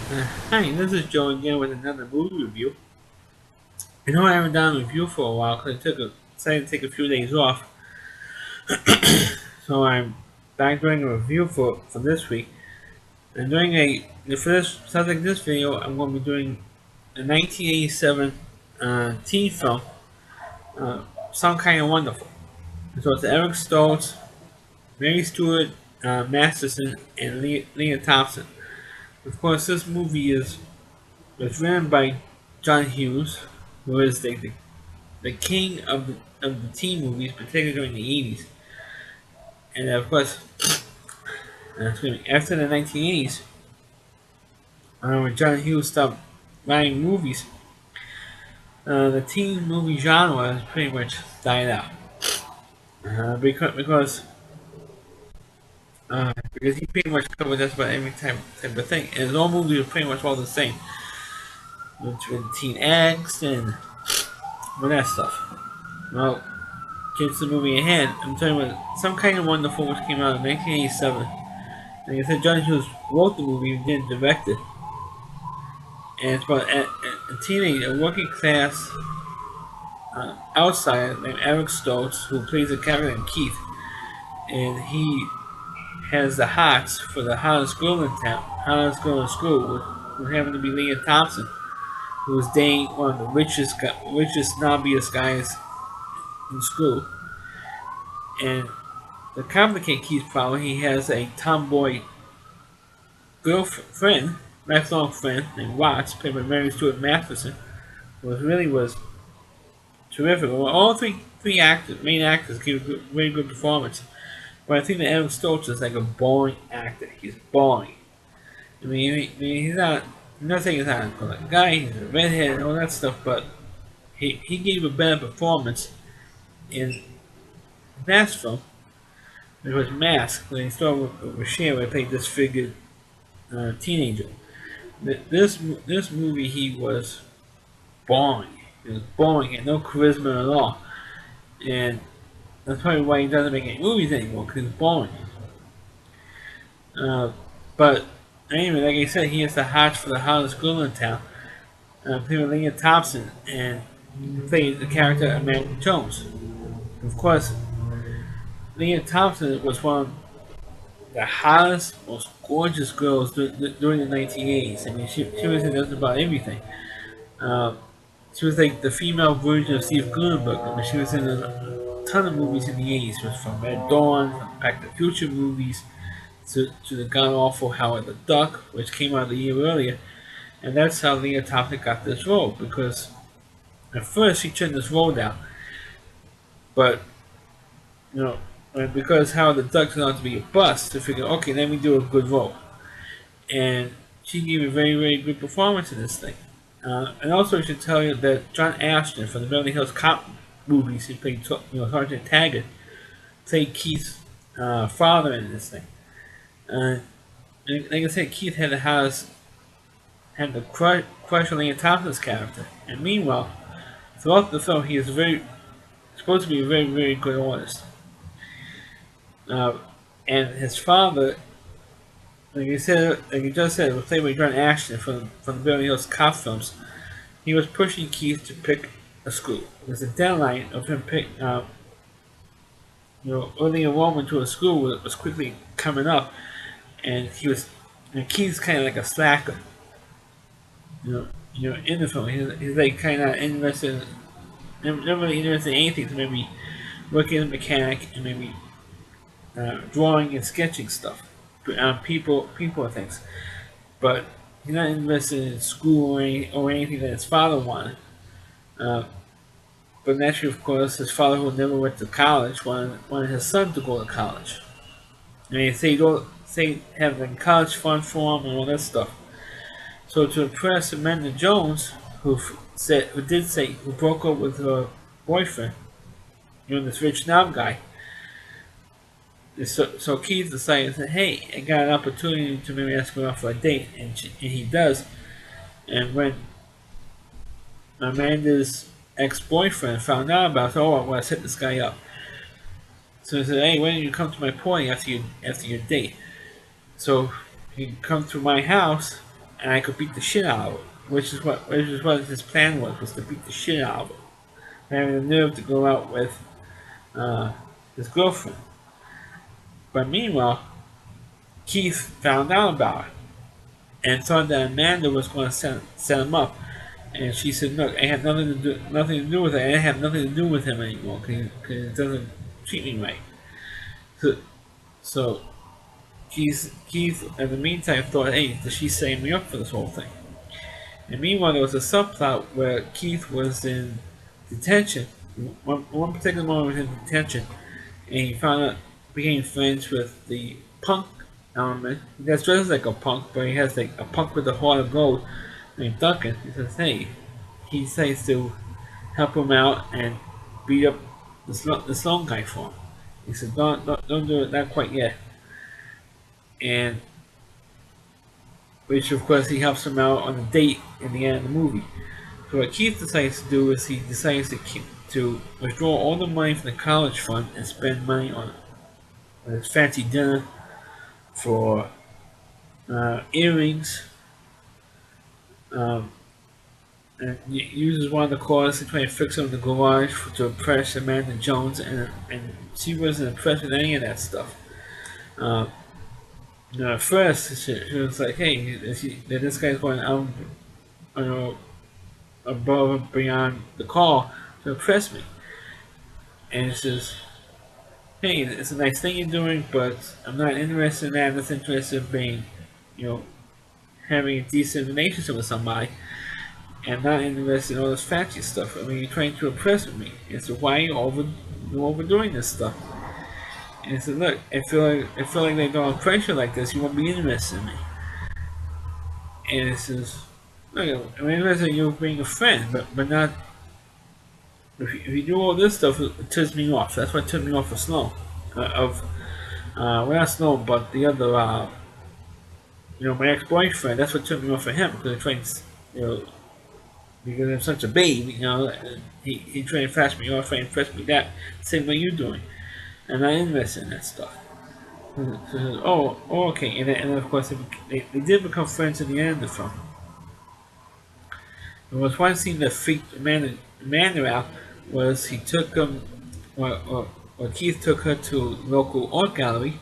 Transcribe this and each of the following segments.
Hi, this is Joe again with another movie review. I know I haven't done a review for a while because decided to take a few days off, so I'm back doing a review for this week. And doing for this subject of this video, I'm going to be doing a 1987 teen film, uh, Some Kind of Wonderful. So it's Eric Stoltz, Mary Stuart Masterson, and Leah Thompson. Of course, this movie was written by John Hughes, who is the king of the teen movies, particularly during the 80s. And of course, after the 1980s, when John Hughes stopped writing movies, the teen movie genre has pretty much died out. Because he pretty much covered just about every type of thing. And his old movies are pretty much all the same. With Teen X and all that stuff. Well, get to the movie ahead. I'm talking about Some Kind of Wonderful, which came out in 1987. Like I said, John Hughes wrote the movie and didn't direct it. And it's about a teenager, a working class outsider named Eric Stoltz, who plays a character named Keith. And he has the hots for the hottest girl in town, hottest girl in school, who happened to be Leah Thompson, who was dating one of the richest, snobbiest guys in school. And to complicate Keith's problem, he has a tomboy girlfriend, lifelong friend named Watts, played by Mary Stuart Masterson, who was terrific. Well, all three main actors, gave a very good performance. But I think that Adam Stoltz is like a boring actor. He's boring. He's not. I'm not saying he's not a good guy. He's a redhead and all that stuff, but he gave a better performance in last film. It was Mask when he started with Cher, where he played disfigured teenager. This movie, he was boring. He was boring. He had no charisma at all, and that's probably why he doesn't make any movies anymore, because he's boring. But anyway, like I said, he has the hots for the hottest girl in town. Played with Leah Thompson, and played the character Amanda Jones. Of course, Leah Thompson was one of the hottest, most gorgeous girls during the 1980s. I mean, she was in just about everything. Um, she was like the female version of Steve Guttenberg. I mean, she was in a ton of movies in the 80s. She was from Red Dawn, from Back to the Future movies, to the god awful Howard the Duck, which came out a year earlier. And that's how Leah Thompson got this role, because at first she turned this role down. But, you know, because Howard the Duck turned out to be a bust, they figured, okay, let me do a good role. And she gave a very, very good performance in this thing. And also, I should tell you that John Ashton from the Beverly Hills Cop movies, he played Sergeant Taggart, played Keith's father in this thing. Like I said, Keith had the crush on Leah Thompson's character, and meanwhile, throughout the film, he is supposed to be a very, very good artist. Uh, and his father, like you just said, was played by John Ashton from the Beverly Hills Cop films. He was pushing Keith to pick a school. There's a deadline of him early enrollment to a school was quickly coming up, and Keith's kind of like a slacker. In the film, he's like kind of interested, never really interested in anything. So maybe working as a mechanic and maybe drawing and sketching stuff, people and things. But he's not interested in school or anything that his father wanted. Uh, but naturally, of course, his father, who never went to college, wanted his son to go to college. I mean, say having college fund for him and all that stuff. So to impress Amanda Jones, who broke up with her boyfriend, this rich knob guy. So Keith decided, hey, I got an opportunity to maybe ask her out for a date, and he does. And when Amanda's ex-boyfriend found out about it, I want to set this guy up. So he said, hey, why don't you come to my party after your date? So he come to my house, and I could beat the shit out of her, which is what his plan was to beat the shit out of her, having the nerve to go out with uh, his girlfriend. But meanwhile, Keith found out about it and thought that Amanda was going to set him up. And she said, "Look, I have nothing to do with it. I have nothing to do with him anymore because it doesn't treat me right." So, so Keith, in the meantime, thought, "Hey, does she set me up for this whole thing?" And meanwhile, there was a subplot where Keith was in detention. One particular moment was in detention, and he found out, became friends with the punk element. He gets dressed like a punk, but he has like a punk with a heart of gold named Duncan. He says, "Hey," he says to help him out and beat up the Sloan guy for him. He said, don't do it, not quite yet." And which of course he helps him out on a date in the end of the movie. So what Keith decides to do is he decides to withdraw all the money from the college fund and spend money on his fancy dinner for earrings, um, and uses one of the cars to try and fix them in the garage to impress Amanda Jones, and she wasn't impressed with any of that stuff. Um, at first, she was like, "Hey, this guy's going out, you know, above and beyond the call to impress me." And she says, "Hey, it's a nice thing you're doing, but I'm not interested in that. I'm just interested in being, you know, having a decent relationship with somebody, and not interested in all this fancy stuff. I mean, you're trying to impress me. And so why are you overdoing this stuff?" And he said, "Look, I feel like they don't impress you like this. You won't be interested in me." And he says, "Look, I'm interested in you being a friend, but not if you do all this stuff. It turns me off. That's what turned me off of Snow, well, not Snow, but the other, my ex-boyfriend. That's what turned me off of him because he tries, because I'm such a babe, he tried to flash me off, trying to impress me that same way you're doing. And I'm interested in that stuff." So, okay. And then of course, they did become friends in the end of the film. There was one scene that freaked Amanda out was he took or Keith took her to a local art gallery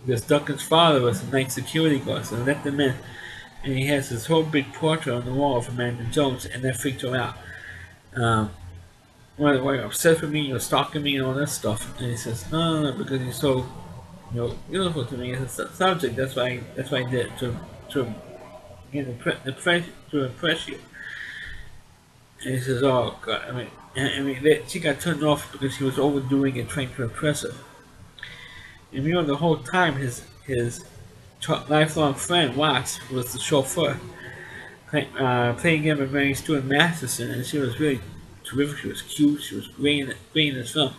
because Duncan's father was a night security guard, so they let them in, and he has this whole big portrait on the wall of Amanda Jones, and that freaked her out. Um, why you're upset with me, you're stalking me, and all that stuff. And he says, "No, because you're so, beautiful to me as a subject. That's why I did it, to to impress you." And he says, "Oh God, she got turned off because he was overdoing it, trying to impress her." And the whole time his lifelong friend Watts was the chauffeur, playing him and Mary Stuart Masterson, and she was really terrific. She was cute. She was great in this film.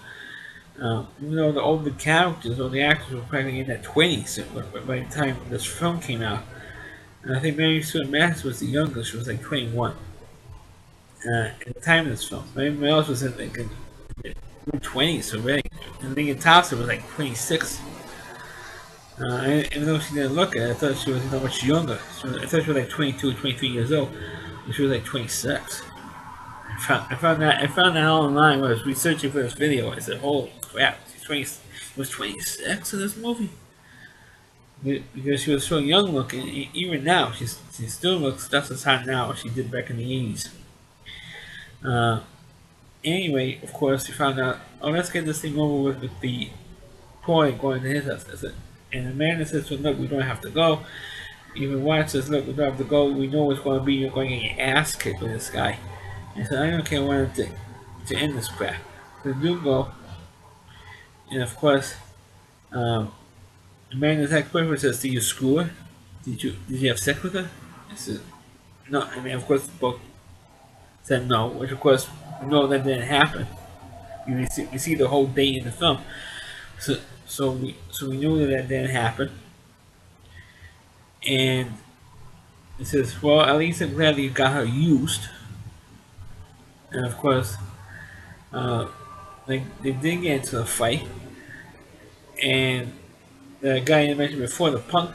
Even though the older characters or the actors were probably in their 20s by the time this film came out. And I think Mary Stuart Masterson was the youngest. She was like 21 at the time of this film. Everybody else was in like mid 20s already. And Lincoln Thompson was like 26. Even though she didn't look it, I thought she was much younger. I thought she was like 22, 23 years old. And she was like 26. I found that online when I was researching for this video. I said, "Holy crap, she was 26 in this movie." Because she was so young looking, even now, she still looks just as hot now as she did back in the 80s. Anyway, of course, we found out, let's get this thing over with the boy going to his house. And Amanda says, "Well, look, we don't have to go." Even Wyatt says, "Look, we don't have to go. We know what's going to be. You're going to get your ass kicked with this guy." And so I don't care what to end this crap. They do go. And of course, Amanda's ex-boyfriend says, "Did you screw her? Did you have sex with her?" I said, "No." Of course, both said no, which of course, no, that didn't happen. We see the whole day in the film. So we knew that didn't happen. And it says, "Well, at least I'm glad that you got her used." And of course, they did get into a fight. And the guy you mentioned before, the punk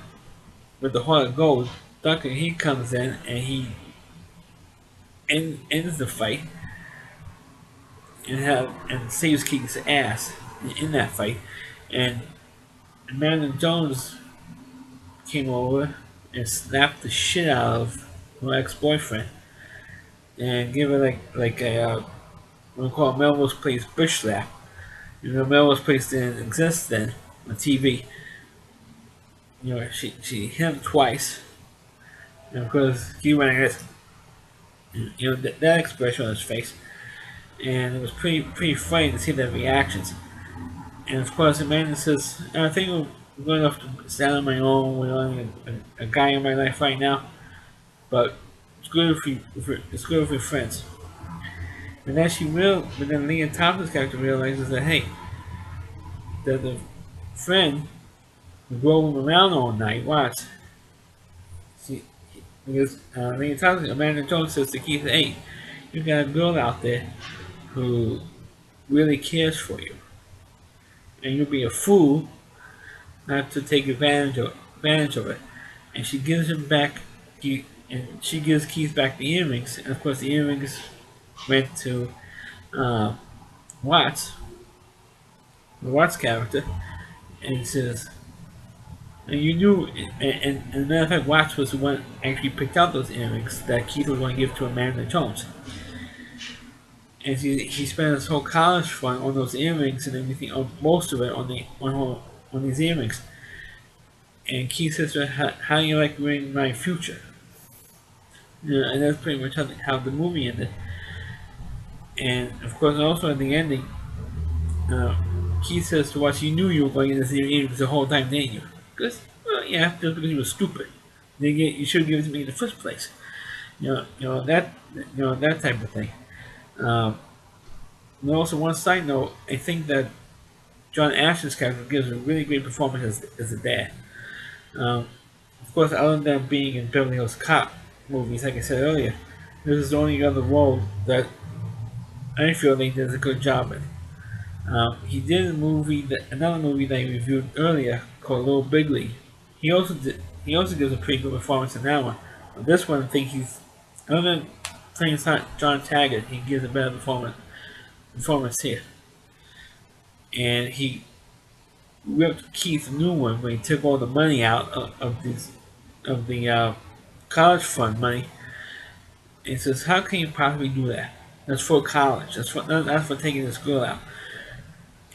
with the heart of gold, Ducker, he comes in and he ends the fight and saves Keith's ass in that fight. And Amanda Jones came over and slapped the shit out of her ex-boyfriend and gave her like a what we call Melrose Place bitch slap. You know, Melrose Place didn't exist then on TV. You know, she hit him twice, and of course he went like this. You know that expression on his face, and it was pretty funny to see their reactions. And of course, Amanda says, "I think I'm going off to stand on my own with only a guy in my life right now, but it's good it's good with your friends." But then Leah Thompson's character realizes that hey, that the friend who drove him around all night, watch, she, because Leah Thompson, Amanda Jones says to Keith, hey, you got a girl out there who really cares for you, and you'll be a fool not to take advantage of it. And she gives him back, and she gives Keith back the earrings, and of course the earrings went to uh, Watts, the Watts character, and he says, and you knew, and as a matter of fact, Watts was the one actually picked out those earrings that Keith was going to give to Amanda Jones. And he spent his whole college fund on those earrings and everything, on most of it on these earrings. And Keith says to her, how do you like ruining my future? You know, and that's pretty much how the movie ended. And of course, also at the ending, Keith says to Watts, you knew you were going to see earrings the whole time, didn't you? Because, well, yeah, just because you were stupid. You should have given it to me in the first place. That type of thing. And also, one side note, I think that John Ashton's character gives a really great performance as a dad. Of course, other than being in Beverly Hills Cop movies, like I said earlier, this is the only other role that I feel he does a good job in. He did another movie that I reviewed earlier called Little Big League. He also gives a pretty good performance in that one. But this one, I think other than playing John Taggart, he gives a better performance here. And he ripped Keith a new one when he took all the money out of the college fund money. And he says, "How can you possibly do that? That's for college. That's for taking this girl out."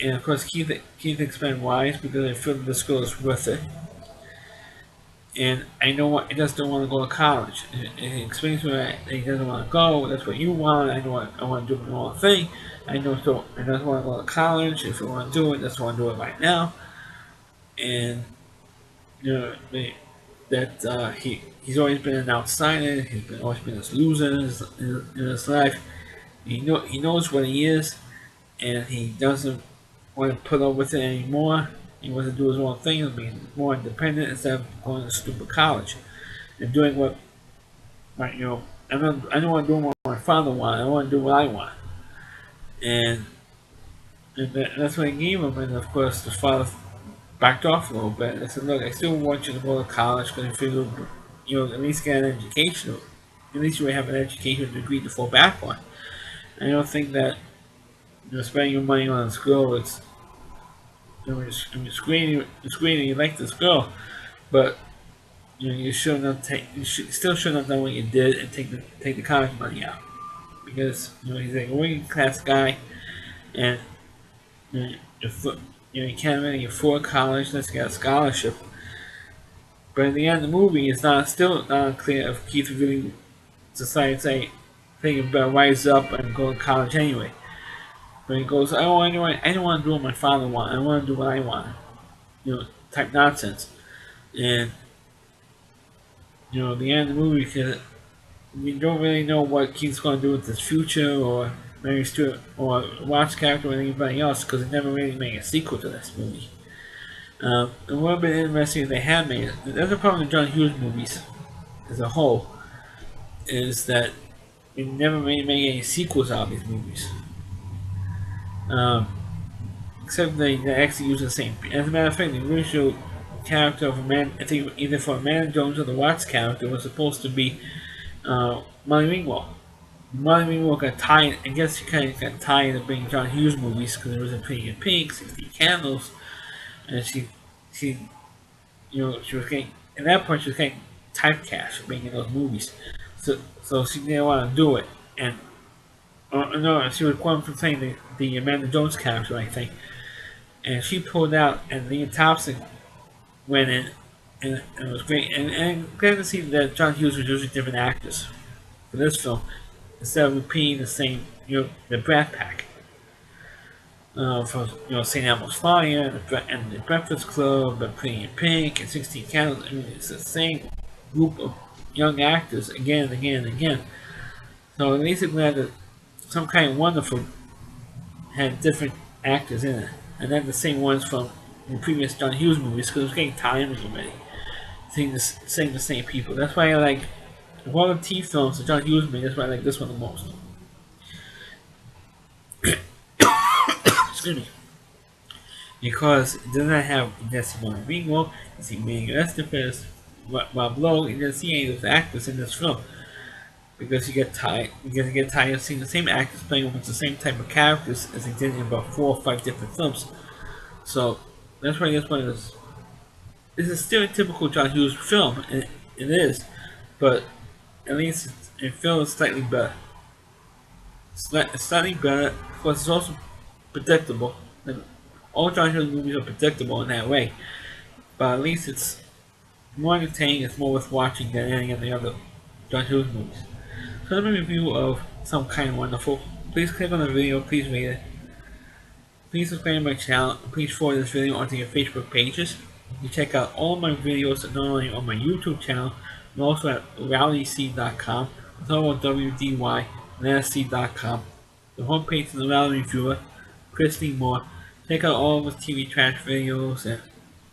And of course, Keith explained why. It's because I feel that this girl is worth it. And I know what he just don't want to go to college. And he explains to me that he doesn't want to go. That's what you want. I know I want to do the wrong thing. I know so I just want to go to college. If I want to do it, that's want to do it right now. And you know he's always been an outsider. He's always been this loser in his life. He knows what he is, and he doesn't want to put up with it anymore. He wants to do his own thing and be more independent instead of going to stupid college and doing what, like, I don't want to do what my father wanted. I want to do what I want. And that's what I gave him. And of course, the father backed off a little bit. I said, look, I still want you to go to college because I figure, at least get an education. At least you have an education degree to fall back on. I don't think that spending your money on this girl, it's great you like this girl, but you should not still shouldn't have done what you did and take the college money out, because he's like a working class guy, and you can't really afford college unless you got a scholarship. But in the end of the movie, it's still not clear if Keith really decided to say, thinking about rise up and go to college anyway. But he goes, oh, I don't want to do what my father wanted. I want to do what I want. Type nonsense. And the end of the movie, because we don't really know what Keith's going to do with his future, or Mary Stuart, or Watts' character, or anybody else, because they never really made a sequel to this movie. It would have been interesting if they had made it. The other problem with John Hughes movies, as a whole, is that they never really made any sequels out of these movies. Except they actually use the same. As a matter of fact, the original character of I think either for Amanda Jones or the Watts character, was supposed to be Molly Ringwald. Molly Ringwald got tired, I guess she kind of got tired of being John Hughes movies because it was in Pretty in Pink, 60 Candles, and she, she was getting, at that point, she was getting typecast for being in those movies. So she didn't want to do it. And, no, she was going from playing the Amanda Jones character, I think. And she pulled out, and Leah Thompson went in, and it was great. And glad to see that John Hughes was using different actors for this film instead of repeating the same, the Brat Pack. For St. Elmo's Fire and the Breakfast Club and Pretty in Pink and 16 Candles. I mean, it's the same group of young actors again and again and again. So it makes it glad that Some Kind of Wonderful had different actors in it, and not the same ones from the previous John Hughes movies because it was getting tired already. Seeing the same people. That's why I like of all the T films that John Hughes made. That's why I like this one the most. Excuse me. Because it does not have Jesse Molly Ringwald, you see Emmanuel Estevez, Rob Lowe, you doesn't see any of those actors in this film. Because you get tired of seeing the same actors playing almost the same type of characters as they did in about 4 or 5 different films. So that's why this one is. It's a stereotypical John Hughes film, and it is, but at least it feels slightly better. Slightly better. Of course, it's also predictable. And all John Hughes movies are predictable in that way, but at least it's more entertaining. It's more worth watching than any of the other John Hughes movies. So that's my review of Some Kind of Wonderful. Please click on the video. Please rate it. Please subscribe to my channel. Please forward this video onto your Facebook pages. You check out all my videos not only on my YouTube channel, but also at rallyc.com. It's all on WDY and NSC.com. The homepage of the Rally Reviewer, Christine Moore. Check out all of his TV trash videos and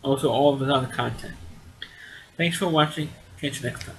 also all of his other content. Thanks for watching. Catch you next time.